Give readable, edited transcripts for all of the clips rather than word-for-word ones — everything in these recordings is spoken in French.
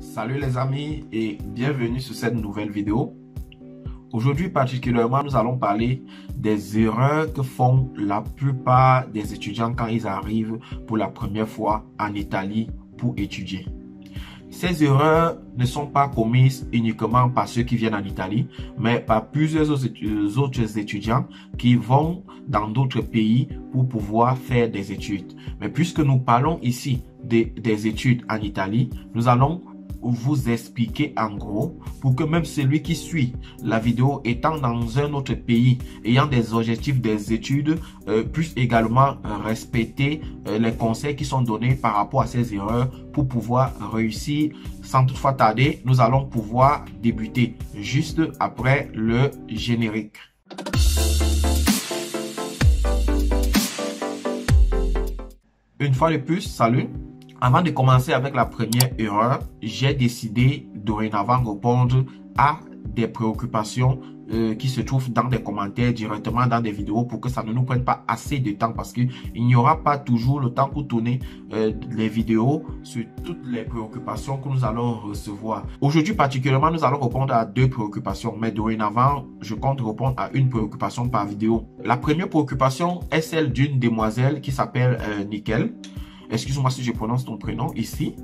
Salut les amis et bienvenue sur cette nouvelle vidéo. Aujourd'hui particulièrement, nous allons parler des erreurs que font la plupart des étudiants quand ils arrivent pour la première fois en Italie pour étudier. Ces erreurs ne sont pas commises uniquement par ceux qui viennent en Italie, mais par plusieurs autres étudiants qui vont dans d'autres pays pour pouvoir faire des études. Mais puisque nous parlons ici des études en Italie, nous allons vous expliquer en gros pour que même celui qui suit la vidéo étant dans un autre pays ayant des objectifs des études puisse également respecter les conseils qui sont donnés par rapport à ces erreurs pour pouvoir réussir. Sans toutefois tarder, nous allons pouvoir débuter juste après le générique. Une fois de plus, salut. Avant de commencer avec la première erreur, j'ai décidé dorénavant répondre à des préoccupations qui se trouvent dans des commentaires directement dans des vidéos pour que ça ne nous prenne pas assez de temps parce qu'il n'y aura pas toujours le temps pour tourner les vidéos sur toutes les préoccupations que nous allons recevoir. Aujourd'hui particulièrement, nous allons répondre à deux préoccupations, mais dorénavant, je compte répondre à une préoccupation par vidéo. La première préoccupation est celle d'une demoiselle qui s'appelle Nickel. Excuse-moi si je prononce ton prénom ici.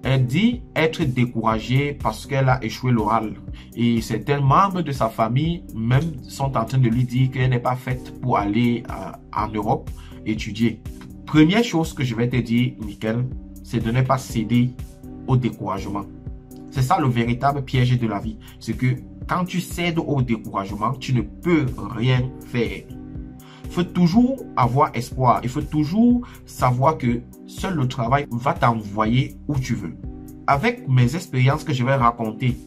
Elle dit être découragée parce qu'elle a échoué l'oral. Et certains membres de sa famille même sont en train de lui dire qu'elle n'est pas faite pour aller en Europe étudier. Première chose que je vais te dire, Nickel, c'est de ne pas céder au découragement. C'est ça le véritable piège de la vie. C'est que quand tu cèdes au découragement, tu ne peux rien faire. Il faut toujours avoir espoir. Il faut toujours savoir que seul le travail va t'envoyer où tu veux. Avec mes expériences que je vais raconter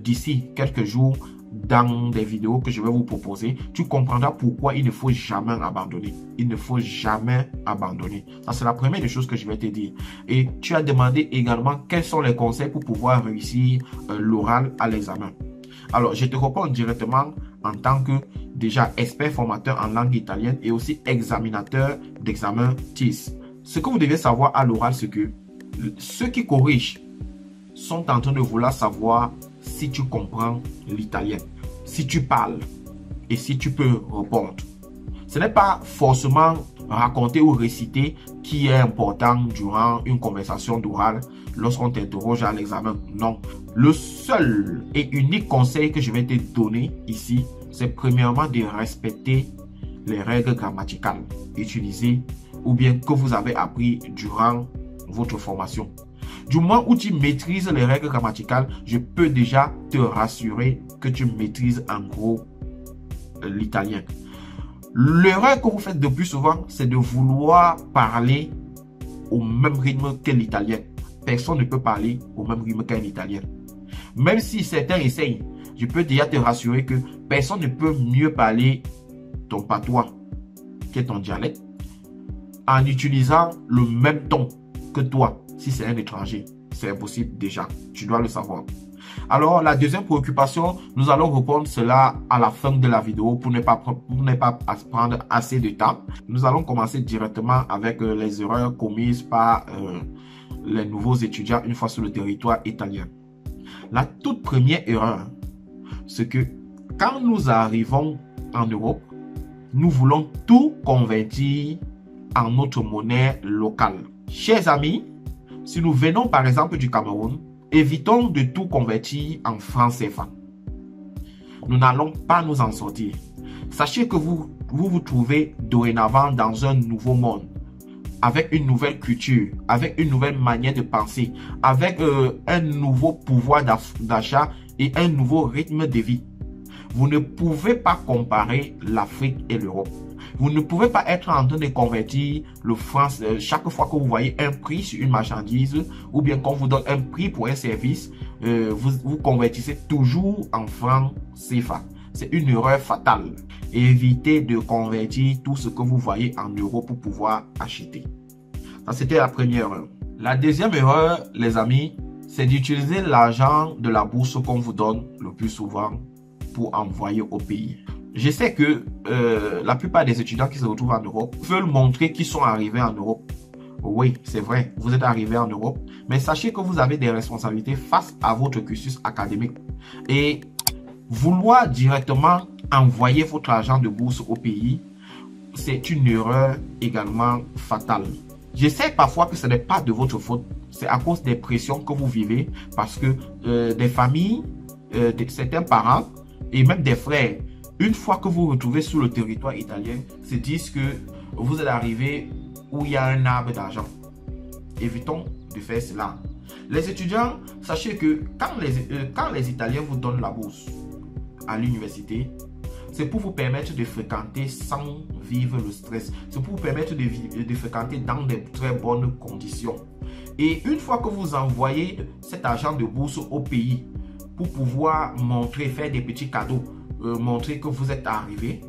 d'ici quelques jours dans des vidéos que je vais vous proposer, tu comprendras pourquoi il ne faut jamais abandonner. Il ne faut jamais abandonner. Ça, c'est la première des choses que je vais te dire. Et tu as demandé également quels sont les conseils pour pouvoir réussir l'oral à l'examen. Alors, je te réponds directement en tant que déjà expert formateur en langue italienne et aussi examinateur d'examen TIS. Ce que vous devez savoir à l'oral, c'est que ceux qui corrigent sont en train de vouloir savoir si tu comprends l'italien, si tu parles et si tu peux répondre. Ce n'est pas forcément raconter ou réciter qui est important durant une conversation d'oral lorsqu'on t'interroge à l'examen. Non. Le seul et unique conseil que je vais te donner ici, c'est premièrement de respecter les règles grammaticales utilisées ou bien que vous avez appris durant votre formation. Du moment où tu maîtrises les règles grammaticales, je peux déjà te rassurer que tu maîtrises en gros l'italien. L'erreur que vous faites de plus souvent, c'est de vouloir parler au même rythme que l'italien. Personne ne peut parler au même rythme qu'un italien. Même si certains essayent, je peux déjà te rassurer que personne ne peut mieux parler ton patois, qui est ton dialecte, en utilisant le même ton que toi, si c'est un étranger. C'est impossible déjà, tu dois le savoir. Alors, la deuxième préoccupation, nous allons répondre cela à la fin de la vidéo pour ne pas prendre assez de temps. Nous allons commencer directement avec les erreurs commises par les nouveaux étudiants une fois sur le territoire italien. La toute première erreur, c'est que quand nous arrivons en Europe, nous voulons tout convertir en notre monnaie locale. Chers amis, si nous venons par exemple du Cameroun, évitons de tout convertir en francs CFA. Nous n'allons pas nous en sortir. Sachez que vous trouvez dorénavant dans un nouveau monde, avec une nouvelle culture, avec une nouvelle manière de penser, avec un nouveau pouvoir d'achat et un nouveau rythme de vie. Vous ne pouvez pas comparer l'Afrique et l'Europe. Vous ne pouvez pas être en train de convertir le franc chaque fois que vous voyez un prix sur une marchandise ou bien qu'on vous donne un prix pour un service, vous convertissez toujours en francs CFA. C'est une erreur fatale. Évitez de convertir tout ce que vous voyez en euros pour pouvoir acheter. Ça, c'était la première erreur. La deuxième erreur, les amis, c'est d'utiliser l'argent de la bourse qu'on vous donne le plus souvent pour envoyer au pays. Je sais que la plupart des étudiants qui se retrouvent en Europe veulent montrer qu'ils sont arrivés en Europe Oui, c'est vrai, vous êtes arrivé en Europe, mais sachez que vous avez des responsabilités face à votre cursus académique. Et vouloir directement envoyer votre argent de bourse au pays, c'est une erreur également fatale. Je sais parfois que ce n'est pas de votre faute, c'est à cause des pressions que vous vivez, parce que des familles, certains parents et même des frères, une fois que vous vous retrouvez sur le territoire italien, se disent que vous êtes arrivé où il y a un arbre d'argent. Évitons de faire cela. Les étudiants, sachez que quand les Italiens vous donnent la bourse à l'université, c'est pour vous permettre de fréquenter sans vivre le stress. C'est pour vous permettre de fréquenter dans de très bonnes conditions. Et une fois que vous envoyez cet argent de bourse au pays pour pouvoir montrer, faire des petits cadeaux, montrer que vous êtes arrivé,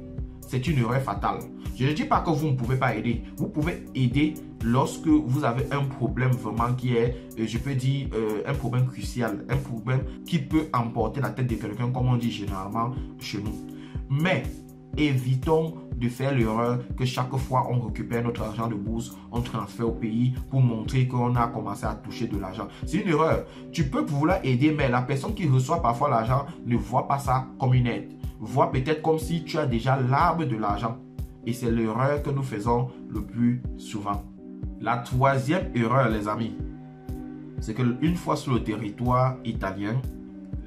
c'est une erreur fatale. Je ne dis pas que vous ne pouvez pas aider. Vous pouvez aider lorsque vous avez un problème vraiment qui est, je peux dire, un problème crucial, un problème qui peut emporter la tête de quelqu'un, comme on dit généralement chez nous. Mais évitons de faire l'erreur que chaque fois on récupère notre argent de bourse, on transfère au pays pour montrer qu'on a commencé à toucher de l'argent. C'est une erreur. Tu peux vouloir aider, mais la personne qui reçoit parfois l'argent ne voit pas ça comme une aide. Voit peut-être comme si tu as déjà l'arbre de l'argent. Et c'est l'erreur que nous faisons le plus souvent. La troisième erreur, les amis, c'est qu'une fois sur le territoire italien,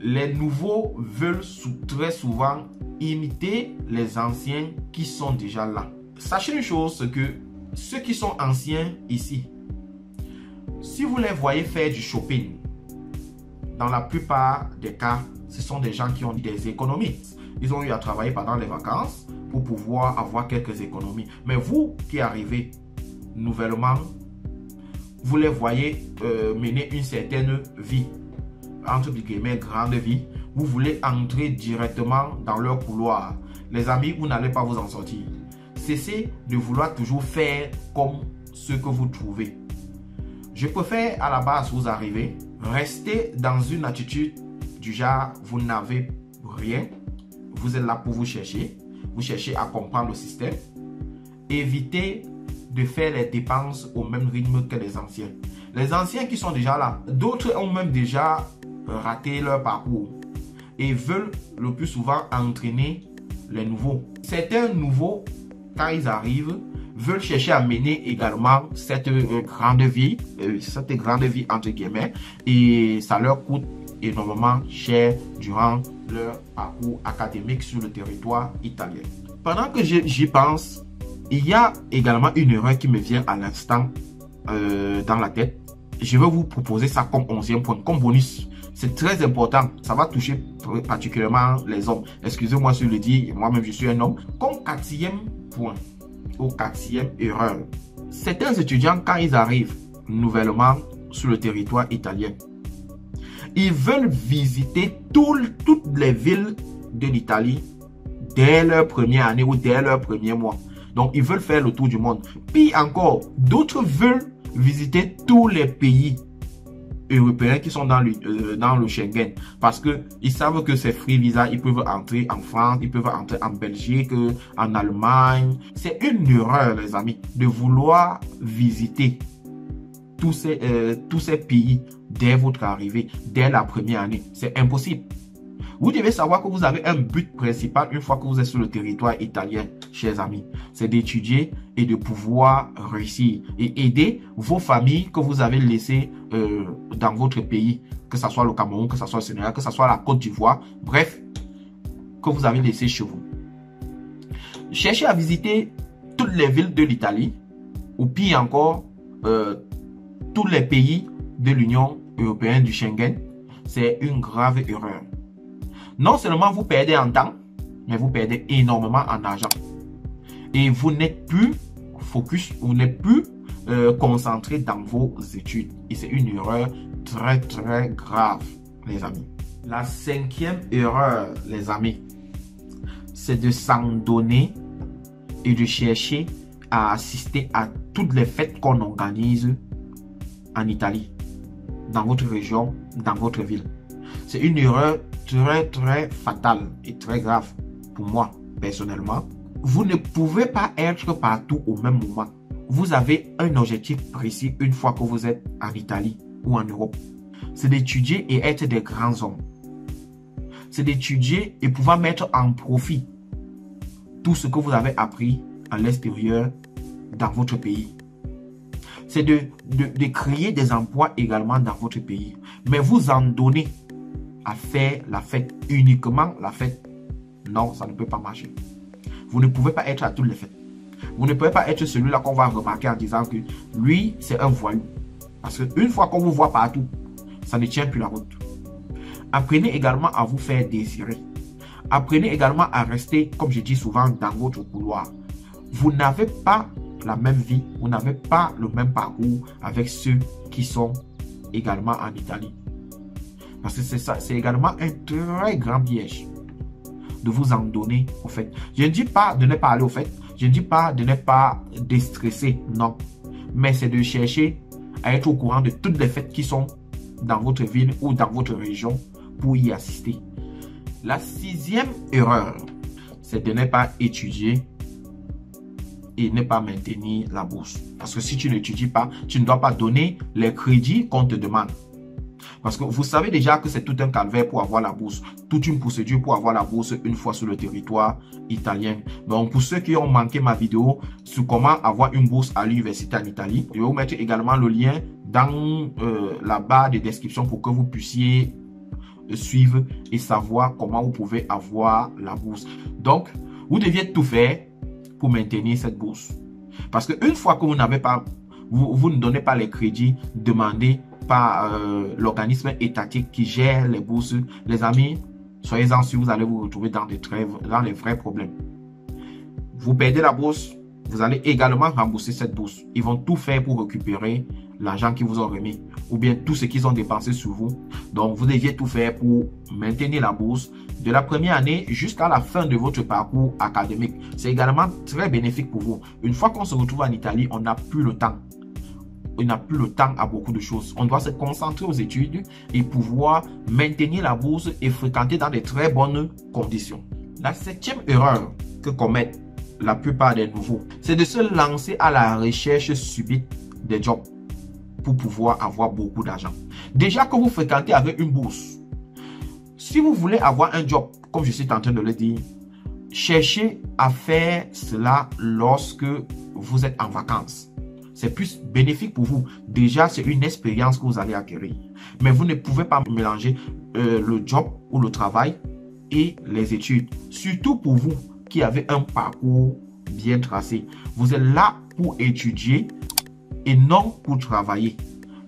les nouveaux veulent très souvent imiter les anciens qui sont déjà là. Sachez une chose, c'est que ceux qui sont anciens ici, si vous les voyez faire du shopping, dans la plupart des cas, ce sont des gens qui ont des économies. Ils ont eu à travailler pendant les vacances pour pouvoir avoir quelques économies. Mais vous qui arrivez nouvellement, vous les voyez mener une certaine vie, entre guillemets, grande vie. Vous voulez entrer directement dans leur couloir. Les amis, vous n'allez pas vous en sortir. Cessez de vouloir toujours faire comme ce que vous trouvez. Je préfère à la base vous arriver, rester dans une attitude du genre, vous n'avez rien. Vous êtes là pour vous cherchez à comprendre le système. Évitez de faire les dépenses au même rythme que les anciens. Les anciens qui sont déjà là, d'autres ont même déjà raté leur parcours et veulent le plus souvent entraîner les nouveaux. Certains nouveaux, quand ils arrivent, veulent chercher à mener également cette grande vie entre guillemets, et ça leur coûte énormément cher durant leur parcours académique sur le territoire italien. Pendant que j'y pense, il y a également une erreur qui me vient à l'instant dans la tête. Je vais vous proposer ça comme 11e point, comme bonus. C'est très important. Ça va toucher particulièrement les hommes. Excusez-moi si je le dis, moi-même je suis un homme. Comme 4e point, ou 4e erreur. Certains étudiants, quand ils arrivent nouvellement sur le territoire italien, ils veulent visiter toutes les villes de l'Italie dès leur première année ou dès leur premier mois. Donc, ils veulent faire le tour du monde. Puis encore, d'autres veulent visiter tous les pays européens qui sont dans le Schengen. Parce qu'ils savent que c'est free visa. Ils peuvent entrer en France, ils peuvent entrer en Belgique, en Allemagne. C'est une erreur, les amis, de vouloir visiter tous ces pays dès votre arrivée, dès la première année. C'est impossible. Vous devez savoir que vous avez un but principal une fois que vous êtes sur le territoire italien, chers amis. C'est d'étudier et de pouvoir réussir et aider vos familles que vous avez laissées dans votre pays, que ce soit le Cameroun, que ce soit le Sénégal, que ce soit la Côte d'Ivoire, bref, que vous avez laissé chez vous. Cherchez à visiter toutes les villes de l'Italie ou pire encore, tous les pays de l'Union européenne du Schengen. C'est une grave erreur. Non seulement vous perdez en temps, mais vous perdez énormément en argent. Et vous n'êtes plus focus, vous n'êtes plus concentré dans vos études. Et c'est une erreur très très grave, les amis. La 5e erreur, les amis, c'est de s'en donner et de chercher à assister à toutes les fêtes qu'on organise en Italie, dans votre région, dans votre ville. C'est une erreur très très fatale et très grave pour moi personnellement. Vous ne pouvez pas être partout au même moment. vous avez un objectif précis une fois que vous êtes en Italie ou en Europe. C'est d'étudier et être des grands hommes. C'est d'étudier et pouvoir mettre en profit tout ce que vous avez appris à l'extérieur dans votre pays. C'est de créer des emplois également dans votre pays. Mais vous en donner à faire la fête, uniquement la fête, non, ça ne peut pas marcher. Vous ne pouvez pas être à toutes les fêtes. Vous ne pouvez pas être celui-là qu'on va remarquer en disant que lui, c'est un voyou. Parce qu'une fois qu'on vous voit partout, ça ne tient plus la route. Apprenez également à vous faire désirer. Apprenez également à rester, comme je dis souvent, dans votre couloir. Vous n'avez pas la même vie, vous n'avez pas le même parcours avec ceux qui sont également en Italie. Parce que c'est ça, c'est également un très grand piège de vous en donner au fait. Je ne dis pas de ne pas aller au fait, je ne dis pas de ne pas déstresser, non. Mais c'est de chercher à être au courant de toutes les fêtes qui sont dans votre ville ou dans votre région pour y assister. La 6e erreur, c'est de ne pas étudier et ne pas maintenir la bourse. Parce que si tu n'étudies pas, tu ne dois pas donner les crédits qu'on te demande. Parce que vous savez déjà que c'est tout un calvaire pour avoir la bourse. Toute une procédure pour avoir la bourse une fois sur le territoire italien. Donc pour ceux qui ont manqué ma vidéo sur comment avoir une bourse à l'université en Italie, je vais vous mettre également le lien dans la barre de description pour que vous puissiez suivre et savoir comment vous pouvez avoir la bourse. Donc vous deviez tout faire pour maintenir cette bourse. Parce qu'une fois que vous n'avez pas, vous ne donnez pas les crédits demandés par l'organisme étatique qui gère les bourses, les amis, soyez-en sûrs, vous allez vous retrouver dans les vrais problèmes. Vous perdez la bourse, vous allez également rembourser cette bourse. Ils vont tout faire pour récupérer l'argent qu'ils vous ont remis ou bien tout ce qu'ils ont dépensé sur vous. Donc, vous deviez tout faire pour maintenir la bourse de la première année jusqu'à la fin de votre parcours académique. C'est également très bénéfique pour vous. Une fois qu'on se retrouve en Italie, on n'a plus le temps. On n'a plus le temps à beaucoup de choses. On doit se concentrer aux études et pouvoir maintenir la bourse et fréquenter dans de très bonnes conditions. La 7e erreur que commettent la plupart des nouveaux, c'est de se lancer à la recherche subite des jobs pour pouvoir avoir beaucoup d'argent. Déjà que vous fréquentez avec une bourse, si vous voulez avoir un job, comme je suis en train de le dire, cherchez à faire cela lorsque vous êtes en vacances. C'est plus bénéfique pour vous. Déjà, c'est une expérience que vous allez acquérir. Mais vous ne pouvez pas mélanger le job ou le travail et les études. Surtout pour vous qui avez un parcours bien tracé. Vous êtes là pour étudier et non pour travailler.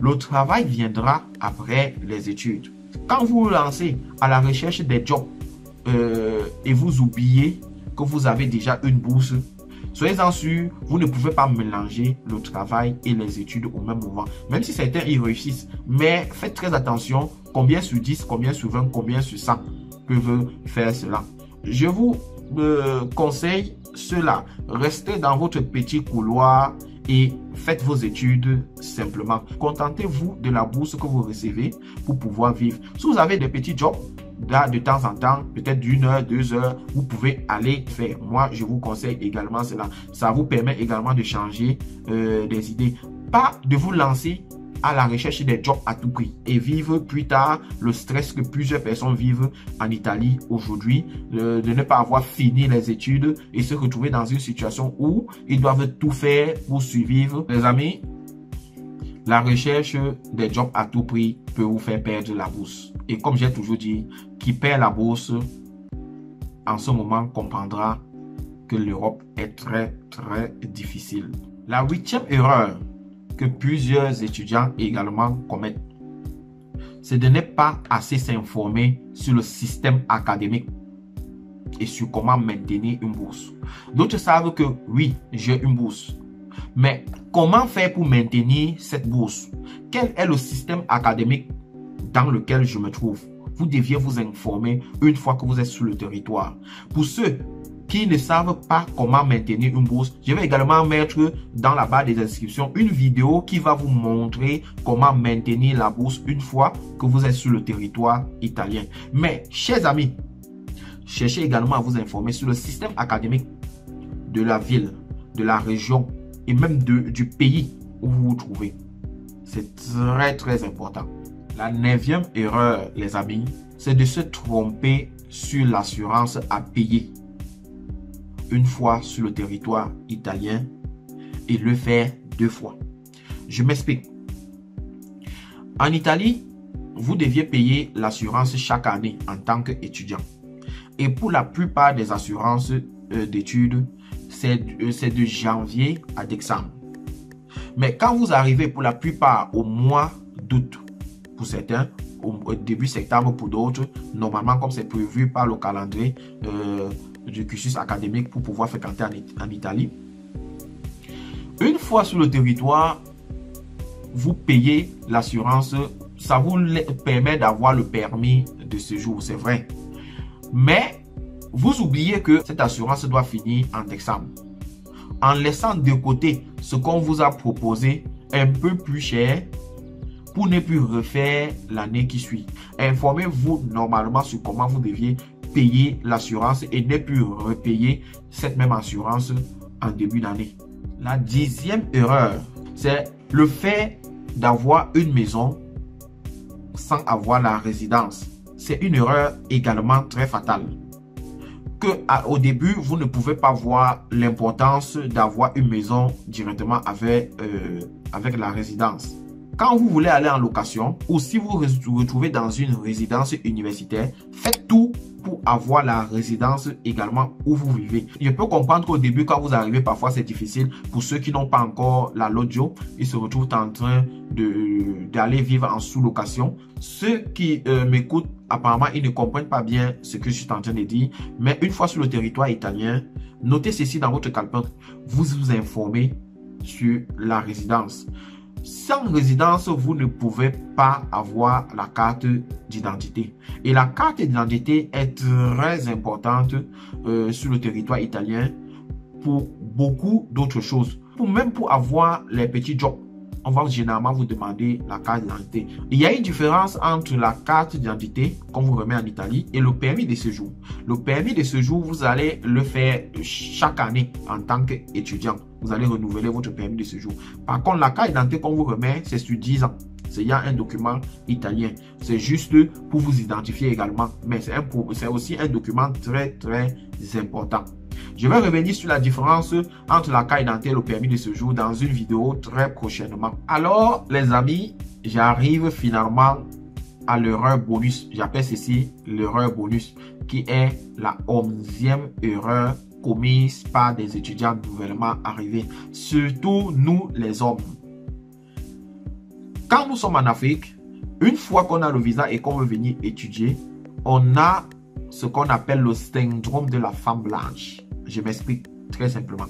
Le travail viendra après les études. Quand vous vous lancez à la recherche des jobs et vous oubliez que vous avez déjà une bourse, soyez-en sûrs, vous ne pouvez pas mélanger le travail et les études au même moment. Même si certains y réussissent. Mais faites très attention, combien sur 10, combien sur 20, combien sur 100 peuvent faire cela. Je vous conseille cela. Restez dans votre petit couloir et faites vos études simplement. Contentez-vous de la bourse que vous recevez pour pouvoir vivre. Si vous avez des petits jobs, là, de temps en temps, peut-être d'1 heure, 2 heures, vous pouvez aller faire. Moi, je vous conseille également cela. Ça vous permet également de changer des idées. Pas de vous lancer à la recherche des jobs à tout prix et vivre plus tard le stress que plusieurs personnes vivent en Italie aujourd'hui, de ne pas avoir fini les études et se retrouver dans une situation où ils doivent tout faire pour survivre. Les amis, la recherche des jobs à tout prix peut vous faire perdre la bourse. Et comme j'ai toujours dit, qui perd la bourse en ce moment comprendra que l'Europe est très difficile. La 8e erreur que plusieurs étudiants également commettent, c'est de ne pas assez s'informer sur le système académique et sur comment maintenir une bourse. D'autres savent que oui, j'ai une bourse. Mais comment faire pour maintenir cette bourse? Quel est le système académique dans lequel je me trouve? Vous deviez vous informer une fois que vous êtes sur le territoire. Pour ceux qui ne savent pas comment maintenir une bourse, je vais également mettre dans la barre des descriptions une vidéo qui va vous montrer comment maintenir la bourse une fois que vous êtes sur le territoire italien. Mais, chers amis, cherchez également à vous informer sur le système académique de la ville, de la région et même du pays où vous vous trouvez. C'est très, très important. La 9e erreur, les amis, c'est de se tromper sur l'assurance à payer une fois sur le territoire italien et le faire 2 fois. Je m'explique. En Italie, vous deviez payer l'assurance chaque année en tant qu'étudiant. Et pour la plupart des assurances d'études, c'est de janvier à décembre. Mais quand vous arrivez pour la plupart au mois d'août, pour certains, au début septembre pour d'autres, normalement comme c'est prévu par le calendrier du cursus académique pour pouvoir fréquenter en Italie, une fois sur le territoire, vous payez l'assurance, ça vous permet d'avoir le permis de séjour, c'est vrai. Mais vous oubliez que cette assurance doit finir en décembre. En laissant de côté ce qu'on vous a proposé un peu plus cher pour ne plus refaire l'année qui suit. Informez-vous normalement sur comment vous deviez payer l'assurance et ne plus repayer cette même assurance en début d'année. La 10e erreur, c'est le fait d'avoir une maison sans avoir la résidence. C'est une erreur également très fatale. Au début, vous ne pouvez pas voir l'importance d'avoir une maison directement avec la résidence. Quand vous voulez aller en location ou si vous vous retrouvez dans une résidence universitaire, faites tout pour avoir la résidence également où vous vivez. Je peux comprendre qu'au début, quand vous arrivez, parfois c'est difficile. Pour ceux qui n'ont pas encore la Logio, ils se retrouvent en train d'aller vivre en sous-location. Ceux qui m'écoutent, apparemment, ils ne comprennent pas bien ce que je suis en train de dire. Mais une fois sur le territoire italien, notez ceci dans votre calepin. Vous vous informez sur la résidence. Sans résidence, vous ne pouvez pas avoir la carte d'identité. Et la carte d'identité est très importante sur le territoire italien pour beaucoup d'autres choses. Même pour avoir les petits jobs, on va généralement vous demander la carte d'identité. Il y a une différence entre la carte d'identité qu'on vous remet en Italie et le permis de séjour. Le permis de séjour, vous allez le faire chaque année en tant qu'étudiant. Vous allez renouveler votre permis de séjour. Par contre, la carte d'identité qu'on vous remet, c'est sur 10 ans. Il y a un document italien. C'est juste pour vous identifier également. Mais c'est aussi un document très, très important. Je vais revenir sur la différence entre la carte d'identité et le permis de séjour dans une vidéo très prochainement. Alors, les amis, j'arrive finalement à l'erreur bonus. J'appelle ceci l'erreur bonus, qui est la 11e erreur commise par des étudiants nouvellement arrivés. Surtout nous, les hommes. Quand nous sommes en Afrique, une fois qu'on a le visa et qu'on veut venir étudier, on a ce qu'on appelle le syndrome de la femme blanche. Je m'explique très simplement.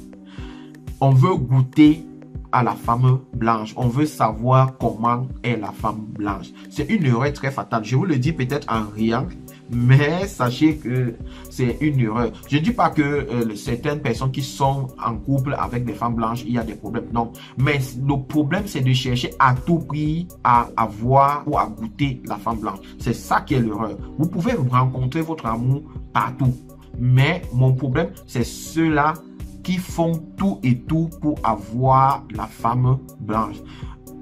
On veut goûter à la femme blanche. On veut savoir comment est la femme blanche. C'est une erreur très fatale. Je vous le dis peut-être en riant, mais sachez que c'est une erreur. Je ne dis pas que certaines personnes qui sont en couple avec des femmes blanches, il y a des problèmes. Non. Mais le problème, c'est de chercher à tout prix à avoir ou à goûter la femme blanche. C'est ça qui est l'erreur. Vous pouvez rencontrer votre amour partout. Mais mon problème, c'est ceux-là qui font tout et tout pour avoir la femme blanche.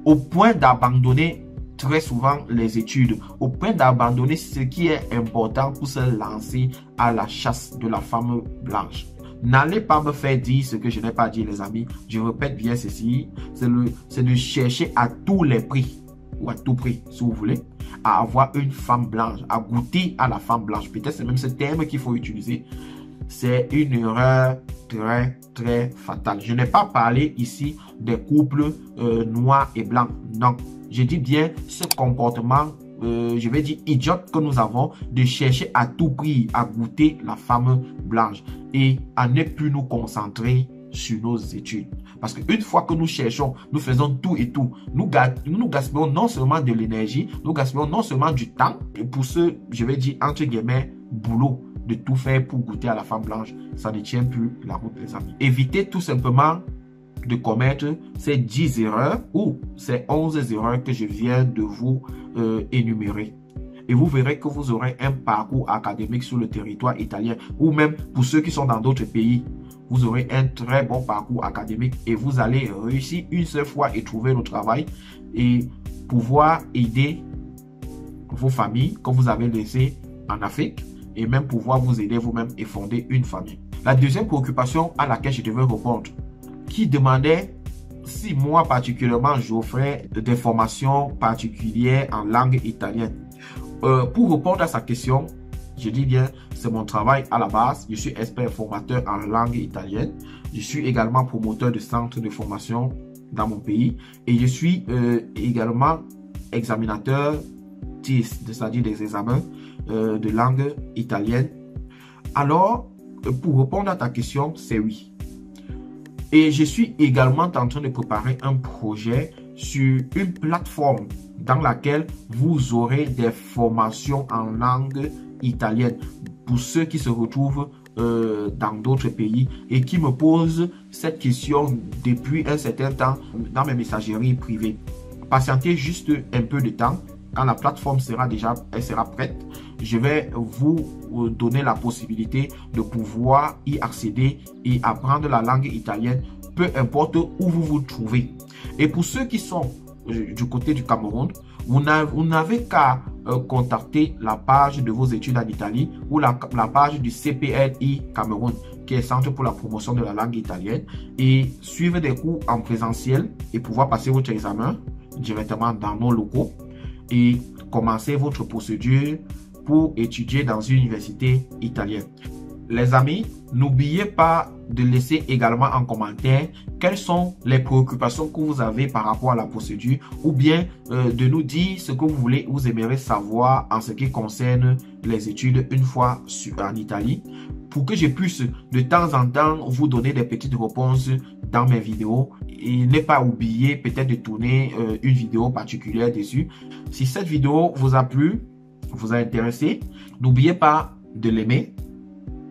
Au point d'abandonner très souvent les études. Au point d'abandonner ce qui est important pour se lancer à la chasse de la femme blanche. N'allez pas me faire dire ce que je n'ai pas dit, les amis. Je répète bien ceci. C'est de chercher à tous les prix, ou à tout prix, si vous voulez, à avoir une femme blanche, à goûter à la femme blanche. Peut-être c'est même ce terme qu'il faut utiliser. C'est une erreur très, très fatale. Je n'ai pas parlé ici des couples noirs et blancs. Non, je dis bien ce comportement, je vais dire idiote que nous avons de chercher à tout prix à goûter la femme blanche et à ne plus nous concentrer sur nos études. Parce qu'une fois que nous cherchons, nous faisons tout et tout. Nous gaspillons non seulement de l'énergie, nous gaspillons non seulement du temps. Et pour ce, je vais dire, entre guillemets, boulot de tout faire pour goûter à la femme blanche, ça ne tient plus la route, les amis. Évitez tout simplement de commettre ces 10 erreurs ou ces 11 erreurs que je viens de vous énumérer. Et vous verrez que vous aurez un parcours académique sur le territoire italien ou même pour ceux qui sont dans d'autres pays. vous aurez un très bon parcours académique et vous allez réussir une seule fois et trouver le travail et pouvoir aider vos familles que vous avez laissées en Afrique et même pouvoir vous aider vous-même et fonder une famille. La deuxième préoccupation à laquelle je devais répondre, qui demandait si moi particulièrement j'offrais des formations particulières en langue italienne. Pour répondre à sa question, je dis bien, c'est mon travail à la base. Je suis expert formateur en langue italienne. Je suis également promoteur de centres de formation dans mon pays. Et je suis également examinateur TIS, c'est-à-dire des examens de langue italienne. Alors, pour répondre à ta question, c'est oui. Et je suis également en train de préparer un projet sur une plateforme dans laquelle vous aurez des formations en langue italienne pour ceux qui se retrouvent dans d'autres pays et qui me posent cette question depuis un certain temps dans mes messageries privées. Patientez juste un peu de temps. Quand la plateforme sera prête, je vais vous donner la possibilité de pouvoir y accéder et apprendre la langue italienne, peu importe où vous vous trouvez. Et pour ceux qui sont du côté du Cameroun, vous n'avez qu'à contacter la page de vos études en Italie ou la page du CPLI Cameroun, qui est Centre pour la promotion de la langue italienne, et suivre des cours en présentiel et pouvoir passer votre examen directement dans nos locaux et commencer votre procédure pour étudier dans une université italienne. Les amis, n'oubliez pas de laisser également en commentaire quelles sont les préoccupations que vous avez par rapport à la procédure ou bien de nous dire ce que vous aimeriez savoir en ce qui concerne les études une fois en Italie pour que je puisse de temps en temps vous donner des petites réponses dans mes vidéos et ne pas oublier peut-être de tourner une vidéo particulière dessus. Si cette vidéo vous a plu, vous a intéressé, n'oubliez pas de l'aimer,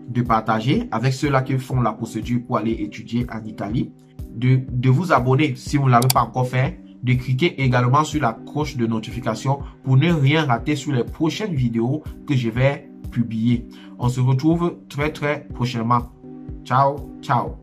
de partager avec ceux-là qui font la procédure pour aller étudier en Italie, de vous abonner si vous ne l'avez pas encore fait, de cliquer également sur la cloche de notification pour ne rien rater sur les prochaines vidéos que je vais publier. On se retrouve très prochainement. Ciao, ciao.